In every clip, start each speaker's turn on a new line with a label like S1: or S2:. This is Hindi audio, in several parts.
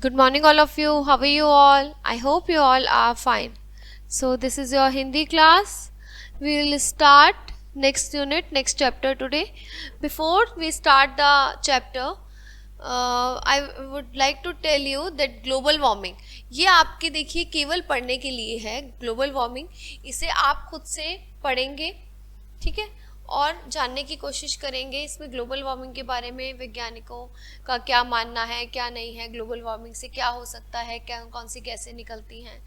S1: Good morning all of you. How are you all? I hope you all are fine. So this is your Hindi class. We will start next unit, next chapter today. Before we start the chapter, I would like to tell you that global warming, ये आपके देखिए केवल पढ़ने के लिए है. ग्लोबल वार्मिंग इसे आप खुद से पढ़ेंगे, ठीक है, और जानने की कोशिश करेंगे इसमें ग्लोबल वार्मिंग के बारे में, वैज्ञानिकों का क्या मानना है, क्या नहीं है, ग्लोबल वार्मिंग से क्या हो सकता है, क्या कौन सी गैसें निकलती हैं,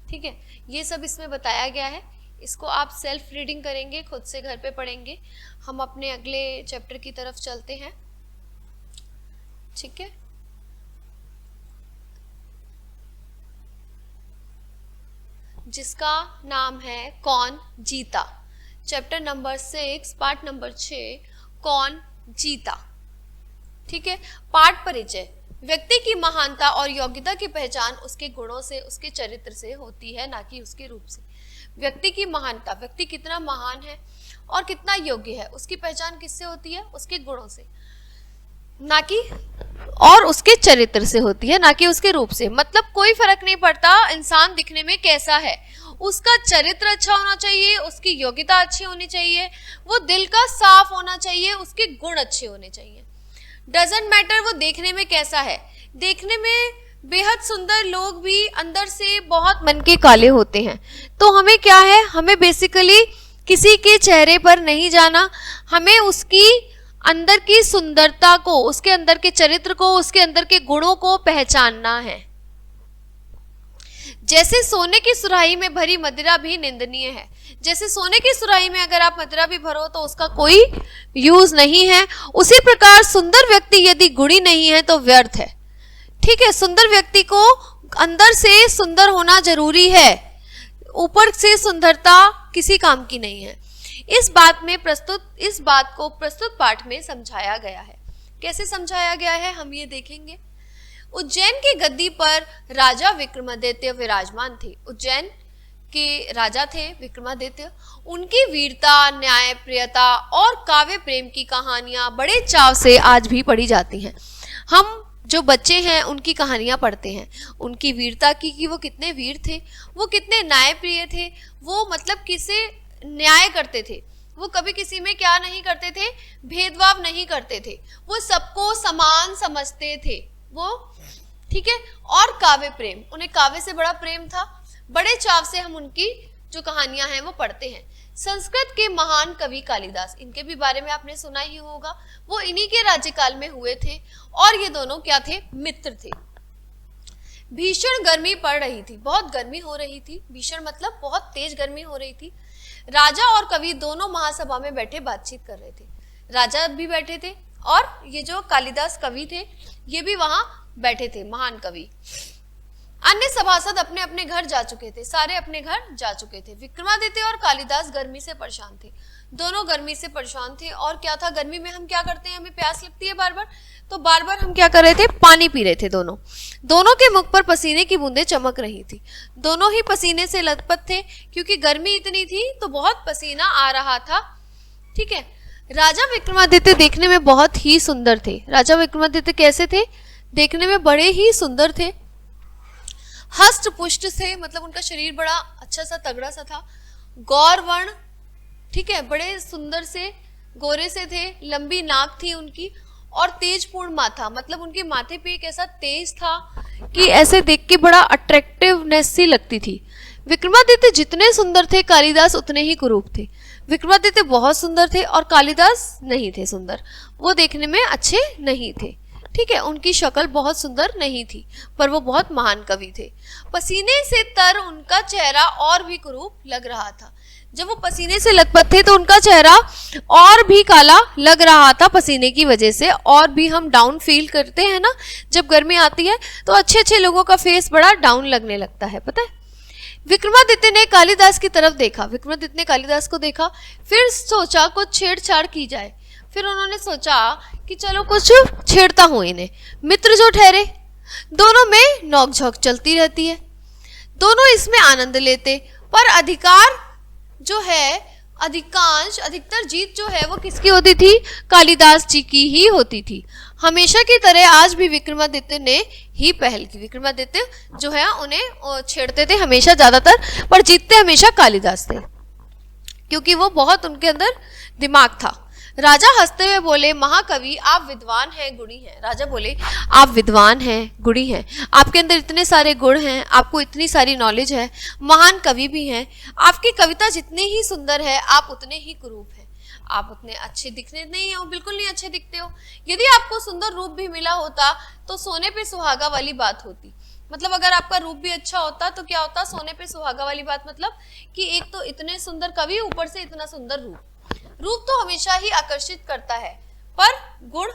S1: ठीक है, ये सब इसमें बताया गया है. इसको आप सेल्फ रीडिंग करेंगे, खुद से घर पे पढ़ेंगे. हम अपने अगले चैप्टर की तरफ चलते हैं, ठीक है. जिसका नाम है कौन जीता. चैप्टर नंबर 6, पार्ट नंबर 6, कौन जीता, ठीक है. पाठ परिचय. व्यक्ति की महानता और योग्यता की पहचान उसके गुणों से, उसके चरित्र से होती है, ना कि उसके रूप से. व्यक्ति की महानता, व्यक्ति कितना महान है और कितना योग्य है, उसकी पहचान किससे होती है? उसके गुणों से, ना कि, और उसके चरित्र से होती है, ना कि उसके रूप से. मतलब कोई फर्क नहीं पड़ता इंसान दिखने में कैसा है, उसका चरित्र अच्छा होना चाहिए, उसकी योग्यता अच्छी होनी चाहिए, वो दिल का साफ होना चाहिए, उसके गुण अच्छे होने चाहिए. डजंट मैटर वो देखने में कैसा है. देखने में बेहद सुंदर लोग भी अंदर से बहुत मन के काले होते हैं. तो हमें क्या है, हमें बेसिकली किसी के चेहरे पर नहीं जाना, हमें उसकी अंदर की सुंदरता को, उसके अंदर के चरित्र को, उसके अंदर के गुणों को पहचानना है. जैसे सोने की सुराही में भरी मदिरा भी निंदनीय है. जैसे सोने की सुराही में अगर आप मदिरा भी भरो तो उसका कोई यूज नहीं है, उसी प्रकार सुंदर व्यक्ति यदि गुणी नहीं है तो व्यर्थ है, ठीक है. सुंदर व्यक्ति को अंदर से सुंदर होना जरूरी है, ऊपर से सुंदरता किसी काम की नहीं है. इस बात को प्रस्तुत पाठ में समझाया गया है. कैसे समझाया गया है हम ये देखेंगे. उज्जैन की गद्दी पर राजा विक्रमादित्य विराजमान थे. उज्जैन के राजा थे विक्रमादित्य. उनकी वीरता, न्याय, प्रियता और काव्य प्रेम की कहानियां बड़े चाव से आज भी पढ़ी जाती हैं. हम जो बच्चे हैं उनकी कहानियां पढ़ते हैं, उनकी वीरता की कि वो कितने वीर थे, वो कितने न्यायप्रिय थे, वो मतलब किसे न्याय करते थे, वो कभी किसी में क्या नहीं करते थे, भेदभाव नहीं करते थे, वो सबको समान समझते थे वो, ठीक है. और काव्य प्रेम, उन्हें काव्य से बड़ा प्रेम था. बड़े चाव से हम उनकी जो कहानियां हैं वो पढ़ते हैं. संस्कृत के महान कवि कालिदास, इनके भी बारे में आपने सुना ही होगा, वो इन्हीं के राज्यकाल में हुए थे और ये दोनों क्या थे, मित्र थे. भीषण गर्मी पड़ रही थी, बहुत गर्मी हो रही थी. भीषण मतलब बहुत तेज गर्मी हो रही थी. राजा और कवि दोनों महासभा में बैठे बातचीत कर रहे थे. राजा भी बैठे थे और ये जो कालिदास कवि थे ये भी वहां बैठे थे, महान कवि. अन्य सभासद अपने अपने घर जा चुके थे, सारे अपने घर जा चुके थे. विक्रमादित्य और कालिदास गर्मी से परेशान थे. दोनों गर्मी से परेशान थे. और क्या था, गर्मी में हम क्या करते हैं, हमें प्यास लगती है बार बार, तो बार बार हम क्या कर रहे थे, पानी पी रहे थे. दोनों के मुख पर पसीने की बूंदें चमक रही थी. दोनों ही पसीने से लथपथ थे क्योंकि गर्मी इतनी थी तो बहुत पसीना आ रहा था, ठीक है. राजा विक्रमादित्य देखने में बहुत ही सुंदर थे. राजा विक्रमादित्य कैसे थे, देखने में बड़े ही सुंदर थे. हष्ट पुष्ट से, मतलब उनका शरीर बड़ा अच्छा सा तगड़ा सा था. गौर वर्ण, ठीक है, बड़े सुंदर से गोरे से थे. लंबी नाक थी उनकी और तेजपूर्ण माथा, मतलब उनके माथे पे एक ऐसा तेज था कि ऐसे देख के बड़ा अट्रैक्टिवनेस सी लगती थी. विक्रमादित्य जितने सुंदर थे कालिदास उतने ही कुरूप थे. विक्रमादित्य बहुत सुंदर थे और कालिदास नहीं थे सुंदर, वो देखने में अच्छे नहीं थे, ठीक है. उनकी शक्ल बहुत सुंदर नहीं थी पर वो बहुत महान कवि थे. पसीने से तर उनका चेहरा और भी कुरूप लग रहा था. जब वो पसीने से लथपथ थे तो उनका चेहरा और भी काला लग रहा था पसीने की वजह से. और भी हम डाउन फील करते हैं ना, जब गर्मी आती है तो अच्छे अच्छे लोगों का फेस बड़ा डाउन लगने लगता है, पता है. विक्रमादित्य ने कालिदास की तरफ देखा. विक्रमादित्य ने कालिदास को देखा, फिर सोचा कुछ छेड़छाड़ की जाए. फिर उन्होंने सोचा कि चलो कुछ छेड़ता हूं इन्हें. मित्र जो ठहरे, दोनों में नोकझोंक चलती रहती है, दोनों इसमें आनंद लेते, पर अधिकार जो है, अधिकतर जीत जो है वो किसकी होती थी, कालिदास जी की ही होती थी. हमेशा की तरह आज भी विक्रमादित्य ने ही पहल की। विक्रमादित्य जो है उन्हें छेड़ते थे हमेशा ज्यादातर, पर जीतते हमेशा कालिदास थे, क्योंकि वो बहुत उनके अंदर दिमाग था। राजा हंसते हुए बोले, महाकवि आप विद्वान हैं, गुणी हैं। राजा बोले, आप विद्वान हैं, गुणी हैं, आपके अंदर इतने सारे गुण हैं, आपको इतनी सारी नॉलेज है, महान कवि भी हैं, आपकी कविता जितनी ही सुंदर है आप उतने ही कुरूप हैं, आप उतने अच्छे दिखने नहीं हो, बिल्कुल नहीं अच्छे दिखते हो। यदि आपको सुंदर रूप भी मिला होता तो सोने पे सुहागा वाली बात होती। मतलब अगर आपका रूप भी अच्छा होता तो क्या होता, सोने पे सुहागा वाली बात, मतलब कि एक तो इतने सुंदर कवि, ऊपर से इतना सुंदर रूप। रूप तो हमेशा ही आकर्षित करता है, पर गुण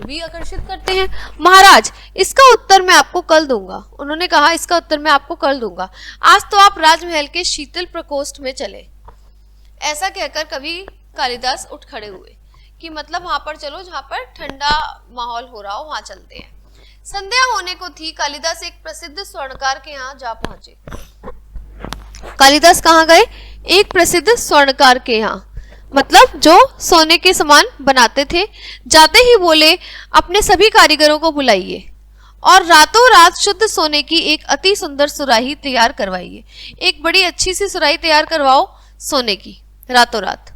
S1: भी आकर्षित करते हैं। महाराज इसका उत्तर मैं आपको कल दूंगा। उन्होंने कहा, इसका उत्तर मैं आपको कल दूंगा, आज तो आप राजमहल के शीतल प्रकोष्ठ में चले। ऐसा कहकर कवि कालिदास उठ खड़े हुए कि मतलब वहां पर चलो जहां पर ठंडा माहौल हो रहा हो, वहां चलते हैं। संध्या होने को थी, कालिदास एक प्रसिद्ध स्वर्णकार के यहाँ जा पहुंचे। कालिदास कहाँ गए? एक प्रसिद्ध स्वर्णकार के यहाँ, मतलब जो सोने के सामान बनाते थे। जाते ही बोले, अपने सभी कारीगरों को बुलाइए और रातों रात शुद्ध सोने की एक अति सुंदर सुराही तैयार करवाइए। एक बड़ी अच्छी सी सुराही तैयार करवाओ सोने की, रातों रात।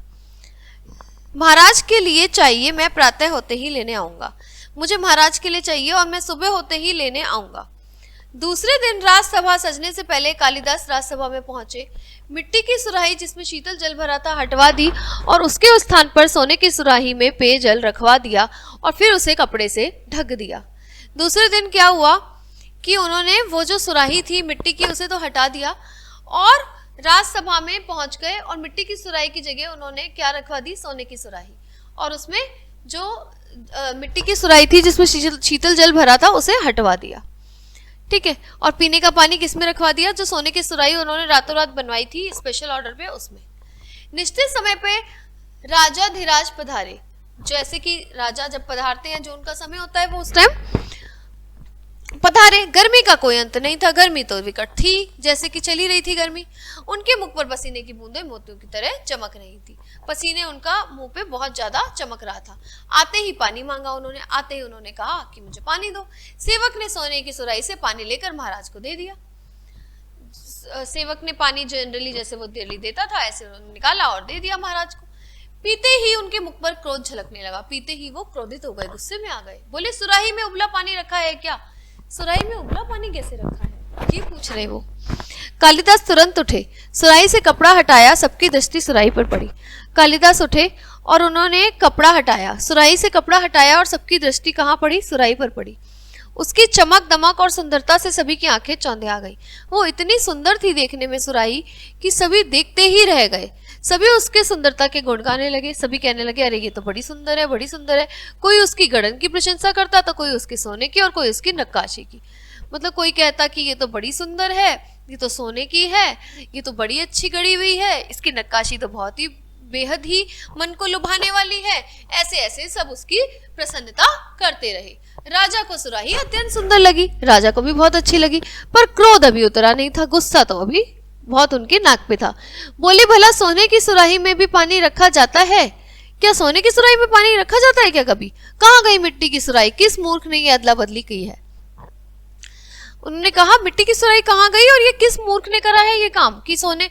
S1: महाराज के लिए चाहिए, मैं प्रातः होते ही लेने आऊंगा। मुझे महाराज के लिए चाहिए और मैं सुबह होते ही लेने आऊंगा। दूसरे दिन राजसभा सजने से पहले कालिदास राजसभा में पहुंचे। मिट्टी की सुराही जिसमें शीतल जल भरा था हटवा दी और उसके उस स्थान पर सोने की सुराही में पेयजल रखवा दिया और फिर उसे कपड़े से ढक दिया। दूसरे दिन क्या हुआ कि उन्होंने वो जो सुराही थी मिट्टी की, उसे तो हटा दिया और राजसभा में पहुंच गए और मिट्टी की सुराही की जगह उन्होंने क्या रखवा दी? सोने की सुराही। और उसमें जो मिट्टी की सुराही थी जिसमें शीतल जल भरा था उसे हटवा दिया, ठीक है। और पीने का पानी किसमें रखवा दिया? जो सोने की सुराही उन्होंने रातों रात बनवाई थी स्पेशल ऑर्डर पे, उसमें। निश्चित समय पे राजा धीराज पधारे। जैसे कि राजा जब पधारते हैं, जो उनका समय होता है, वो उस टाइम पधारे। गर्मी का कोई अंत नहीं था, गर्मी तो विकट थी, जैसे कि चली रही थी गर्मी। उनके मुख पर पसीने की बूंदें मोतियों की तरह चमक रही थी। पसीने उनका मुंह पे बहुत ज्यादा चमक रहा था। आते ही पानी मांगा उन्होंने। आते ही उन्होंने कहा कि मुझे पानी दो। सेवक ने सोने की सुराही से पानी लेकर महाराज को दे दिया। सेवक ने पानी जनरली जैसे वो डेली देता था, ऐसे उन्होंने निकाला और दे दिया महाराज को। पीते ही उनके मुख पर क्रोध झलकने लगा। पीते ही वो क्रोधित हो गए, गुस्से में आ गए। बोले, सुराही में उबला पानी रखा है क्या? सुराही में उबला पानी कैसे रखा है, ये पूछ रहे वो। कालिदास तुरंत उठे, सुराही से कपड़ा हटाया, सबकी दृष्टि सुराही पर पड़ी। कालिदास उठे और उन्होंने कपड़ा हटाया, सुराही से कपड़ा हटाया और सबकी दृष्टि कहाँ पड़ी? सुराही पर पड़ी। उसकी चमक दमक और सुंदरता से सभी की आंखें चौंधे आ गई। वो इतनी सुंदर थी देखने में सुराही कि सभी देखते ही रह गए। सभी उसके सुंदरता के गुण गाने लगे। सभी कहने लगे, अरे ये तो बड़ी सुंदर है, बड़ी सुंदर है। कोई उसकी गढ़न की प्रशंसा करता तो कोई उसके सोने की और कोई उसकी नक्काशी की। मतलब कोई कहता कि ये तो बड़ी सुंदर है, ये तो सोने की है, ये तो बड़ी अच्छी गढ़ी हुई है, इसकी नक्काशी तो बहुत ही बेहद ही मन को लुभाने वाली है। ऐसे ऐसे सब उसकी प्रसन्नता करते रहे। राजा को सुराही अत्यंत सुंदर लगी, राजा को भी बहुत अच्छी लगी, पर क्रोध अभी उतरा नहीं था, गुस्सा तो अभी बहुत उनके नाक पे था। बोले, भला सोने की सुराही में भी पानी रखा जाता है क्या? सोने की सुराही में पानी रखा जाता है क्या कभी? कहाँ गई मिट्टी की सुराही? किस मूर्ख ने ये अदला बदली की है? उन्होंने कहा, मिट्टी की सुराही कहाँ गई और ये किस मूर्ख ने करा है ये काम कि सोने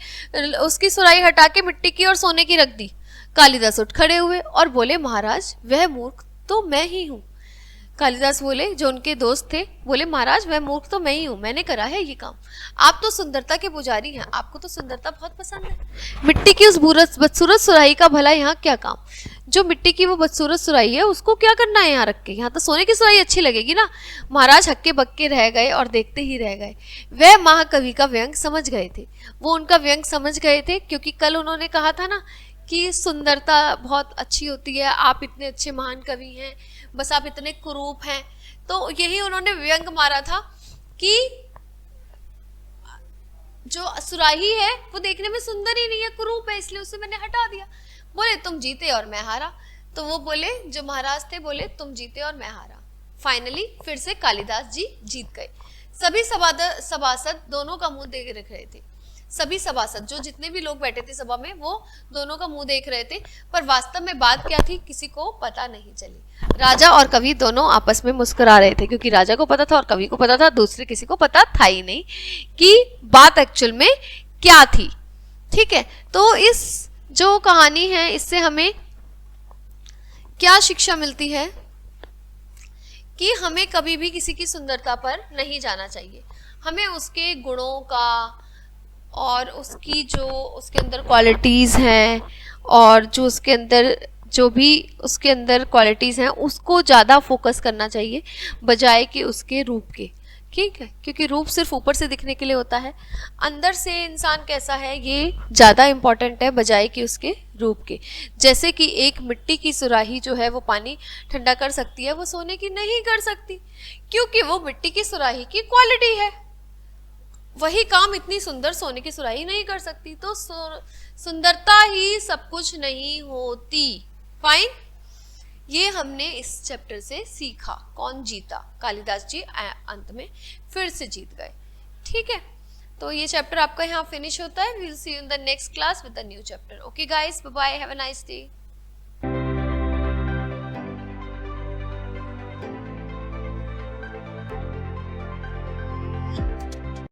S1: उसकी सुराही हटा के मिट्टी की और सोने की रख दी। कालिदास उठ खड़े हुए और बोले, महाराज वह मूर्ख तो मैं ही हूँ। कालिदास बोले, जो उनके दोस्त थे, बोले, महाराज वह मूर्ख तो मैं ही हूँ, मैंने करा है ये काम। आप तो सुंदरता के पुजारी हैं, आपको तो सुंदरता बहुत पसंद है। मिट्टी की उस बदसूरत सुराही का भला यहाँ क्या काम? जो मिट्टी की वो बदसूरत सुराही है उसको क्या करना है यहाँ रख के? यहाँ तो सोने की सुराही अच्छी लगेगी ना। महाराज हक्के बक्के रह गए और देखते ही रह गए। वह महाकवि का व्यंग समझ गए थे, वो उनका व्यंग समझ गए थे, क्योंकि कल उन्होंने कहा था ना कि सुंदरता बहुत अच्छी होती है, आप इतने अच्छे महान कवि हैं, बस आप इतने कुरूप हैं। तो यही उन्होंने व्यंग मारा था कि जो सुराही है वो देखने में सुंदर ही नहीं है, कुरूप है, इसलिए उसे मैंने हटा दिया। बोले, तुम जीते और मैं हारा। तो वो बोले, जो महाराज थे, बोले, तुम जीते और मैं हारा। फाइनली फिर से कालिदास जी जीत गए। सभी सभासद दोनों का मुंह देख रहे थे। सभी सभासद, जो जितने भी लोग बैठे थे सभा में, वो दोनों का मुंह देख रहे थे, पर वास्तव में बात क्या थी किसी को पता नहीं चली। राजा और कवि दोनों आपस में मुस्कुरा रहे थे, क्योंकि राजा को पता था और कवि को पता था, दूसरे किसी को पता था ही नहीं कि बात एक्चुअल में क्या थी। ठीक है, तो इस जो कहानी है इससे हमें क्या शिक्षा मिलती है कि हमें कभी भी किसी की सुंदरता पर नहीं जाना चाहिए, हमें उसके गुणों का और उसकी जो उसके अंदर क्वालिटीज़ हैं और जो उसके अंदर जो भी उसके अंदर क्वालिटीज़ हैं उसको ज़्यादा फोकस करना चाहिए बजाय कि उसके रूप के। ठीक है, क्योंकि रूप सिर्फ ऊपर से दिखने के लिए होता है, अंदर से इंसान कैसा है ये ज़्यादा इम्पॉर्टेंट है बजाय कि उसके रूप के। जैसे कि एक मिट्टी की सुराही जो है वो पानी ठंडा कर सकती है, वो सोने की नहीं कर सकती, क्योंकि वो मिट्टी की सुराही की क्वालिटी है। वही काम इतनी सुंदर सोने की सुराही नहीं कर सकती। तो सुंदरता ही सब कुछ नहीं होती। फाइन, ये हमने इस चैप्टर से सीखा। कौन जीता? कालिदास जी अंत में फिर से जीत गए। ठीक है, तो ये चैप्टर आपका यहाँ फिनिश होता है। We will see you in the next class with the new chapter. Okay guys, bye bye, have a nice day.